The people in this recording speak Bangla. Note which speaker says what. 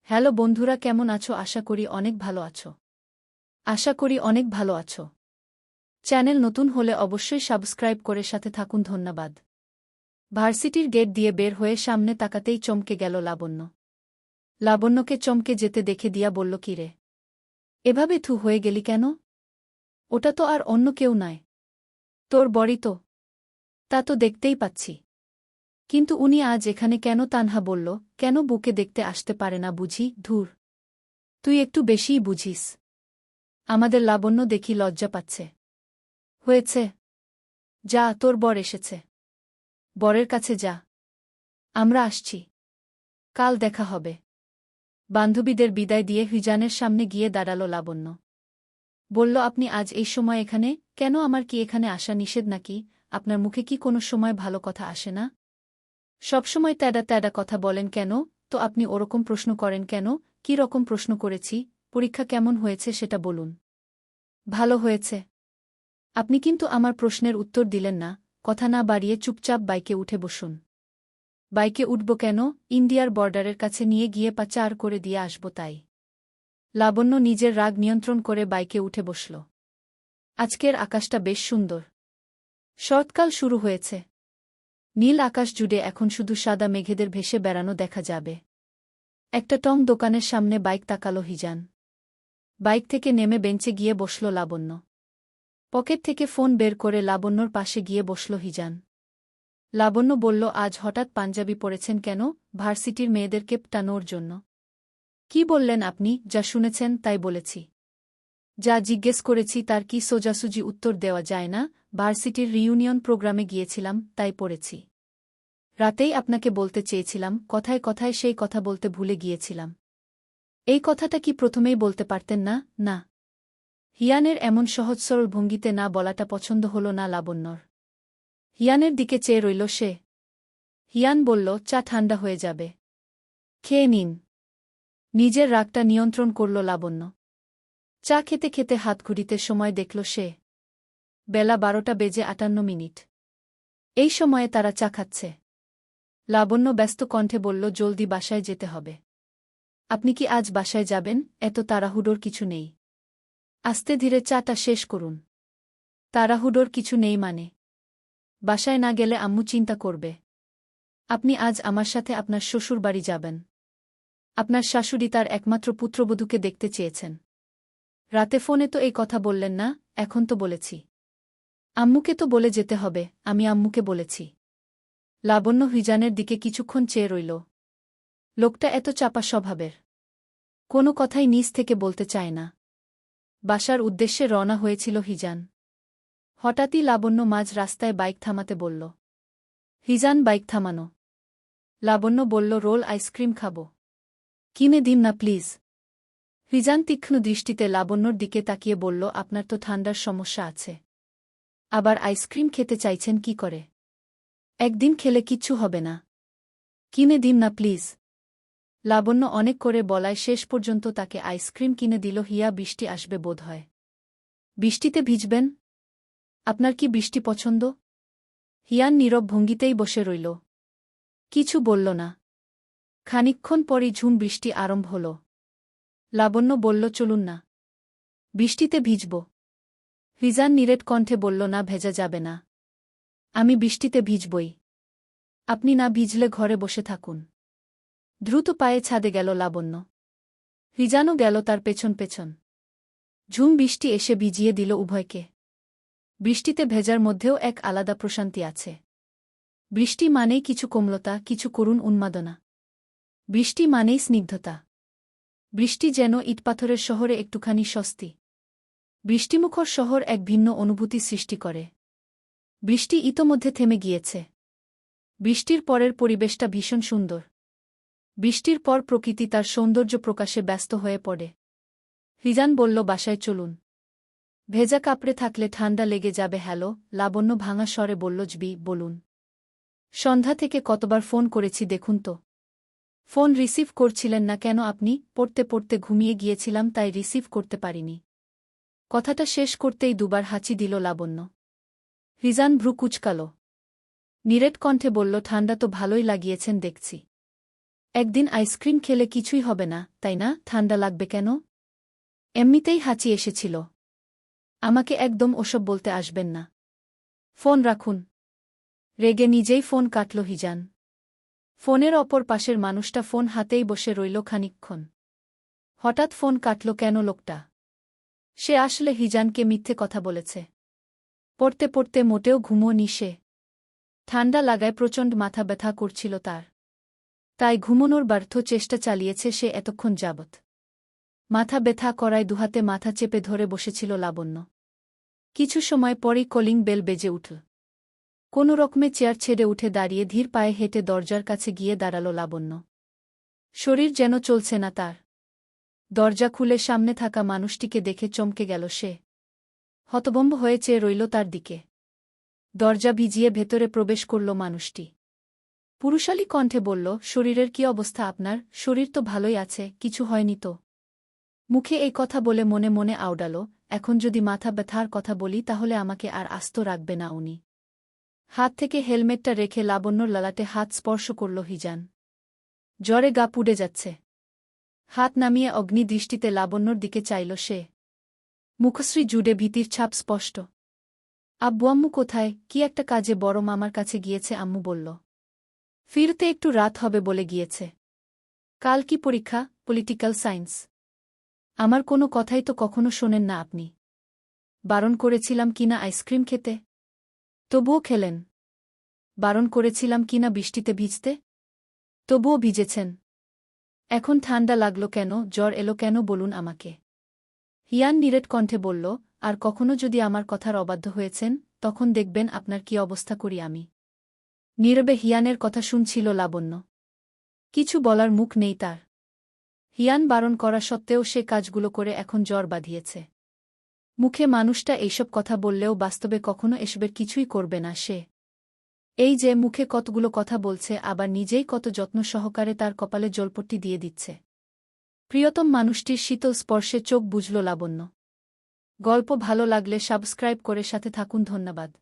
Speaker 1: হ্যালো বন্ধুরা, কেমন আছো? আশা করি অনেক ভালো আছো। চ্যানেল নতুন হলে অবশ্যই সাবস্ক্রাইব করে সাথে থাকুন। ধন্যবাদ। ভার্সিটির গেট দিয়ে বের হয়ে সামনে তাকাতেই চমকে গেল লাবণ্য। লাবণ্যকে চমকে যেতে দেখে দিয়া বলল, কি রে, এভাবে থু হয়ে গেলি কেন? ওটা তো আর অন্য কেউ নয়, তোর বড়ি তো। তা তো দেখতেই পাচ্ছি, কিন্তু উনি আজ এখানে কেন? তানহা বলল, কেন বুকে দেখতে আসতে পারে না বুঝি? ধুর, তুই একটু বেশিই বুঝিস। আমাদের লাবণ্য দেখি লজ্জা পাচ্ছে। হয়েছে, যা, তোর বর এসেছে, বরের কাছে যা। আমরা আসছি, কাল দেখা হবে। বান্ধবীদের বিদায় দিয়ে হিজানের সামনে গিয়ে দাঁড়াল লাবণ্য। বলল, আপনি আজ এই সময় এখানে কেন? আমার কি এখানে আসা নিষেধ নাকি? আপনার মুখে কি কোনো সময় ভালো কথা আসে না? সবসময় তেডা তেডা কথা বলেন কেন? তো আপনি ওরকম প্রশ্ন করেন কেন? কি রকম প্রশ্ন করেছি? পরীক্ষা কেমন হয়েছে সেটা বলুন। ভালো হয়েছে। আপনি কিন্তু আমার প্রশ্নের উত্তর দিলেন না। কথা না বাড়িয়ে চুপচাপ বাইকে উঠে বসুন। বাইকে উঠব কেন? ইন্ডিয়ার বর্ডারের কাছে নিয়ে গিয়ে পাচার করে দিয়ে আসব তাই। লাবণ্য নিজের রাগ নিয়ন্ত্রণ করে বাইকে উঠে বসল। আজকের আকাশটা বেশ সুন্দর। শরৎকাল শুরু হয়েছে। নীল আকাশ জুড়ে এখন শুধু সাদা মেঘেদের ভেসে বেড়ানো দেখা যাবে। একটা টং দোকানের সামনে বাইক তাকাল হিজান। বাইক থেকে নেমে বেঞ্চে গিয়ে বসল লাবণ্য। পকেট থেকে ফোন বের করে লাবণ্যর পাশে গিয়ে বসল হিজান। লাবণ্য বলল, আজ হঠাৎ পাঞ্জাবি পরেছেন কেন? ভার্সিটির মেয়েদেরকে পটানোর জন্য। কি বললেন আপনি? যা শুনেছেন তাই বলেছি। যা জিজ্ঞেস করেছি তার কি সোজাসুজি উত্তর দেওয়া যায় না? ভার্সিটির রিইউনিয়ন প্রোগ্রামে গিয়েছিলাম, তাই পড়েছি। রাতেই আপনাকে বলতে চেয়েছিলাম, কথায় কথায় সেই কথা বলতে ভুলে গিয়েছিলাম। এই কথাটা কি প্রথমেই বলতে পারতেন না? না। হিয়ানের এমন সহজ সরল ভঙ্গিতে না বলাটা পছন্দ হল না লাবণ্যর। হিয়ানের দিকে চেয়ে রইল সে। হিয়ান বলল, চা ঠান্ডা হয়ে যাবে, খেয়ে নিন। নিজের রাগটা নিয়ন্ত্রণ করল লাবণ্য। চা খেতে খেতে হাত ঘড়িতে সময় দেখল সে। বেলা 12:58। এই সময়ে তারা চা খাচ্ছে। লাবণ্য ব্যস্ত কণ্ঠে বলল, জলদি বাসায় যেতে হবে। আপনি কি আজ বাসায় যাবেন? এত তাড়াহুড়োর কিছু নেই। আস্তে ধীরে চাটা শেষ করুন। তাড়াহুড়োর কিছু নেই মানে? বাসায় না গেলে আম্মু চিন্তা করবে। আপনি আজ আমার সাথে আপনার শ্বশুর বাড়ি যাবেন। আপনার শাশুড়ি তার একমাত্র পুত্রবধূকে দেখতে চেয়েছেন। রাতে ফোনে তো এই কথা বললেন না, এখন তো বলেছি। আম্মুকে তো বলে যেতে হবে, আমি আম্মুকে বলেছি। লাবণ্য হিজানের দিকে কিছুক্ষণ চেয়ে রইল। লোকটা এত চাপা স্বভাবের, কোনো কথাই নিজ থেকে বলতে চায় না। বাসার উদ্দেশ্যে রওনা হয়েছিল হিজান। হঠাৎই লাবণ্য মাঝ রাস্তায় বাইক থামাতে বলল। হিজান বাইক থামানো। লাবণ্য বলল, রোল আইসক্রিম খাব। কিনে দিন না প্লিজ। হিজান তীক্ষ্ণ দৃষ্টিতে লাবণ্যর দিকে তাকিয়ে বলল, আপনার তো ঠান্ডার সমস্যা আছে, আবার আইসক্রিম খেতে চাইছেন কি করে? একদিন খেলে কিচ্ছু হবে না। কিনে দিন না প্লিজ। লাবণ্য অনেক করে বলায় শেষ পর্যন্ত তাকে আইসক্রিম কিনে দিল। হিয়া, বৃষ্টি আসবে বোধহয়। বৃষ্টিতে ভিজবেন? আপনার কি বৃষ্টি পছন্দ? হিয়ান নীরব ভঙ্গিতেই বসে রইল, কিছু বলল না। খানিকক্ষণ পরই ঝুম বৃষ্টি আরম্ভ হল। লাবণ্য বলল, চলুন না, বৃষ্টিতে ভিজব। হিজান নিরেট কণ্ঠে বলল, না, ভেজা যাবে না। আমি বৃষ্টিতে ভিজবই। আপনি না ভিজলে ঘরে বসে থাকুন। দ্রুত পায়ে ছাদে গেল লাবণ্য। হিজানও গেল তার পেছন পেছন। ঝুম বৃষ্টি এসে ভিজিয়ে দিল উভয়কে। বৃষ্টিতে ভেজার মধ্যেও এক আলাদা প্রশান্তি আছে। বৃষ্টি মানেই কিছু কোমলতা, কিছু করুণ উন্মাদনা। বৃষ্টি মানেই স্নিগ্ধতা। বৃষ্টি যেন ইটপাথরের শহরে একটুখানি স্বস্তি। বৃষ্টিমুখর শহর এক ভিন্ন অনুভূতি সৃষ্টি করে। বৃষ্টি ইতোমধ্যে থেমে গিয়েছে। বৃষ্টির পরের পরিবেশটা ভীষণ সুন্দর। বৃষ্টির পর প্রকৃতি তার সৌন্দর্য প্রকাশে ব্যস্ত হয়ে পড়ে। হিজান বলল, বাসায় চলুন। ভেজা কাপড়ে থাকলে ঠান্ডা লেগে যাবে। হ্যালো, লাবণ্য ভাঙা স্বরে বলল, জবি, বলুন। সন্ধ্যা থেকে কতবার ফোন করেছি দেখুন তো। ফোন রিসিভ করছিলেন না কেন আপনি? পড়তে পড়তে ঘুমিয়ে গিয়েছিলাম, তাই রিসিভ করতে পারিনি। কথাটা শেষ করতেই দুবার হাঁচি দিল লাবণ্য। হিজান ভ্রু কুঁচকাল। নিরেট কণ্ঠে বলল, ঠান্ডা তো ভালোই লাগিয়েছেন দেখছি। একদিন আইসক্রিম খেলে কিছুই হবে না, তাই না? ঠান্ডা লাগবে কেন? এমনিতেই হাঁচি এসেছিল। আমাকে একদম ওসব বলতে আসবেন না। ফোন রাখুন। রেগে নিজেই ফোন কাটল হিজান। ফোনের অপর পাশের মানুষটা ফোন হাতেই বসে রইল খানিকক্ষণ। হঠাৎ ফোন কাটল কেন লোকটা? সে আসলে হিজানকে মিথ্যে কথা বলেছে। পড়তে পড়তে মোটেও ঘুমোয়নি সে। ঠান্ডা লাগায় প্রচণ্ড মাথা ব্যথা করছিল তার। তাই ঘুমোনোর ব্যর্থ চেষ্টা চালিয়েছে সে এতক্ষণ যাবৎ। মাথা ব্যথা করায় দুহাতে মাথা চেপে ধরে বসেছিল লাবণ্য। কিছু সময় পরই কলিং বেল বেজে উঠল। কোনো রকমে চেয়ার ছেড়ে উঠে দাঁড়িয়ে ধীর পায়ে হেঁটে দরজার কাছে গিয়ে দাঁড়াল লাবণ্য। শরীর যেন চলছে না তার। দরজা খুলে সামনে থাকা মানুষটিকে দেখে চমকে গেল সে। হতভম্ব হয়ে চেয়ে রইল তার দিকে। দরজা ভিজিয়ে ভেতরে প্রবেশ করল মানুষটি। পুরুষালী কণ্ঠে বলল, শরীরের কি অবস্থা আপনার? শরীর তো ভালোই আছে, কিছু হয়নি তো? মুখে এই কথা বলে মনে মনে আওড়াল, এখন যদি মাথা ব্যথার কথা বলি তাহলে আমাকে আর আস্ত রাখবে না উনি। হাত থেকে হেলমেটটা রেখে লাবণ্যর ললাটে হাত স্পর্শ করল হিজান। জ্বরে গা পুড়ে যাচ্ছে। হাত নামিয়ে অগ্নি দৃষ্টিতে লাবণ্যর দিকে চাইল সে। মুখশ্রী জুড়ে ভীতির ছাপ স্পষ্ট। আব্বু আম্মু কোথায়? কি একটা কাজে বড় মামার কাছে গিয়েছে আম্মু বলল। ফিরতে একটু রাত হবে বলে গিয়েছে। কাল কি পরীক্ষা? Political science. আমার কোনো কথাই তো কখনো শোনেন না আপনি। বারণ করেছিলাম কিনা আইসক্রিম খেতে? তবুও খেলেন। বারণ করেছিলাম কিনা বৃষ্টিতে ভিজতে? তবুও ভিজেছেন। এখন ঠান্ডা লাগলো কেন, জ্বর এলো কেন বলুন আমাকে। হিয়ান নিরেট কণ্ঠে বলল, আর কখনো যদি আমার কথার অবাধ্য হয়েছেন, তখন দেখবেন আপনার কি অবস্থা করি আমি। নীরবে হিয়ানের কথা শুনছিল লাবণ্য। কিছু বলার মুখ নেই তার। হিয়ান বারণ করা সত্ত্বেও সে কাজগুলো করে এখন জ্বর বাঁধিয়েছে। মুখে মানুষটা এইসব কথা বললেও বাস্তবে কখনো এসবের কিছুই করবে না সে। এই যে মুখে কতগুলো কথা বলছে, আবার নিজেই কত যত্ন সহকারে তার কপালে জলপট্টি দিয়ে দিচ্ছে। প্রিয়তম মানুষটির শীতল স্পর্শে চোখ বুঝল লাবণ্য। গল্প ভালো লাগলে সাবস্ক্রাইব করে সাথে থাকুন। ধন্যবাদ।